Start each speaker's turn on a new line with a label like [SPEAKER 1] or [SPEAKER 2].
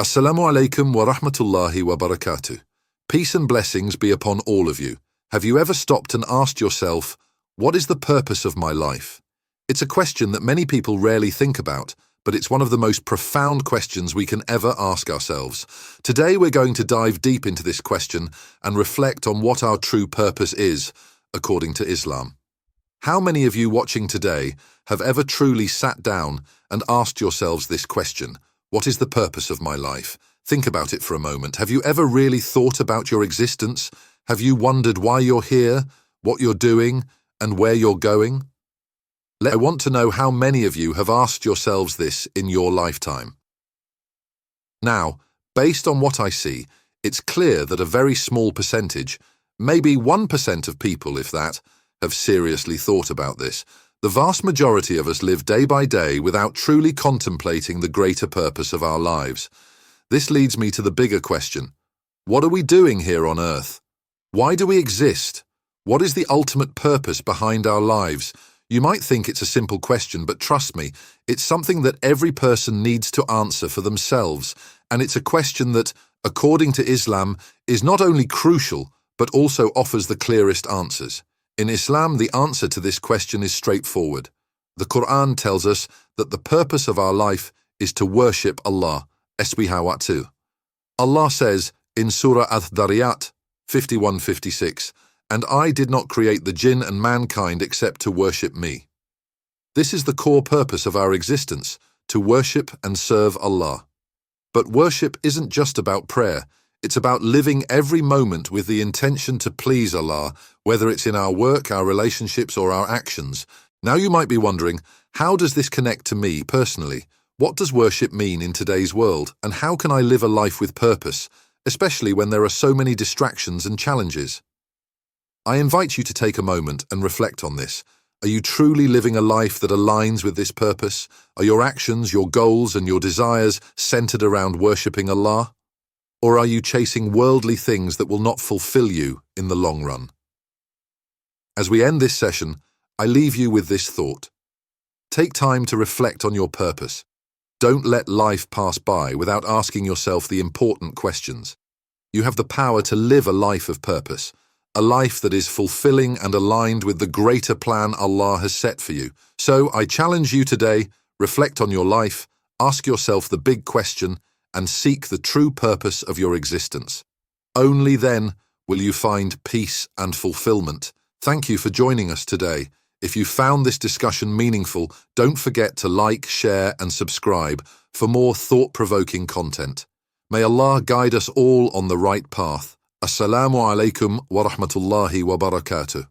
[SPEAKER 1] Assalamu alaikum wa rahmatullahi wa barakatuh. Peace and blessings be upon all of you. Have you ever stopped and asked yourself, what is the purpose of my life? It's a question that many people rarely think about, but it's one of the most profound questions we can ever ask ourselves. Today we're going to dive deep into this question and reflect on what our true purpose is, according to Islam. How many of you watching today have ever truly sat down and asked yourselves this question? What is the purpose of my life? Think about it for a moment. Have you ever really thought about your existence? Have you wondered why you're here, what you're doing, and where you're going? I want to know how many of you have asked yourselves this in your lifetime. Now, based on what I see, it's clear that a very small percentage, maybe 1% of people, if that, have seriously thought about this. The vast majority of us live day by day without truly contemplating the greater purpose of our lives. This leads me to the bigger question. What are we doing here on Earth? Why do we exist? What is the ultimate purpose behind our lives? You might think it's a simple question, but trust me, it's something that every person needs to answer for themselves, and it's a question that, according to Islam, is not only crucial, but also offers the clearest answers. In Islam, the answer to this question is straightforward. The Quran tells us that the purpose of our life is to worship Allah, Eswihawatu. Allah says in Surah Ath-Dhariyat 51:56, "And I did not create the jinn and mankind except to worship me." This is the core purpose of our existence, to worship and serve Allah. But worship isn't just about prayer. It's about living every moment with the intention to please Allah, whether it's in our work, our relationships, or our actions. Now you might be wondering, how does this connect to me personally? What does worship mean in today's world, and how can I live a life with purpose, especially when there are so many distractions and challenges? I invite you to take a moment and reflect on this. Are you truly living a life that aligns with this purpose? Are your actions, your goals, and your desires centered around worshipping Allah? Or are you chasing worldly things that will not fulfill you in the long run? As we end this session, I leave you with this thought. Take time to reflect on your purpose. Don't let life pass by without asking yourself the important questions. You have the power to live a life of purpose, a life that is fulfilling and aligned with the greater plan Allah has set for you. So I challenge you today, reflect on your life, ask yourself the big question, and seek the true purpose of your existence. Only then will you find peace and fulfillment. Thank you for joining us today. If you found this discussion meaningful, don't forget to like, share, and subscribe for more thought-provoking content. May Allah guide us all on the right path. Assalamu alaikum wa rahmatullahi wa barakatuh.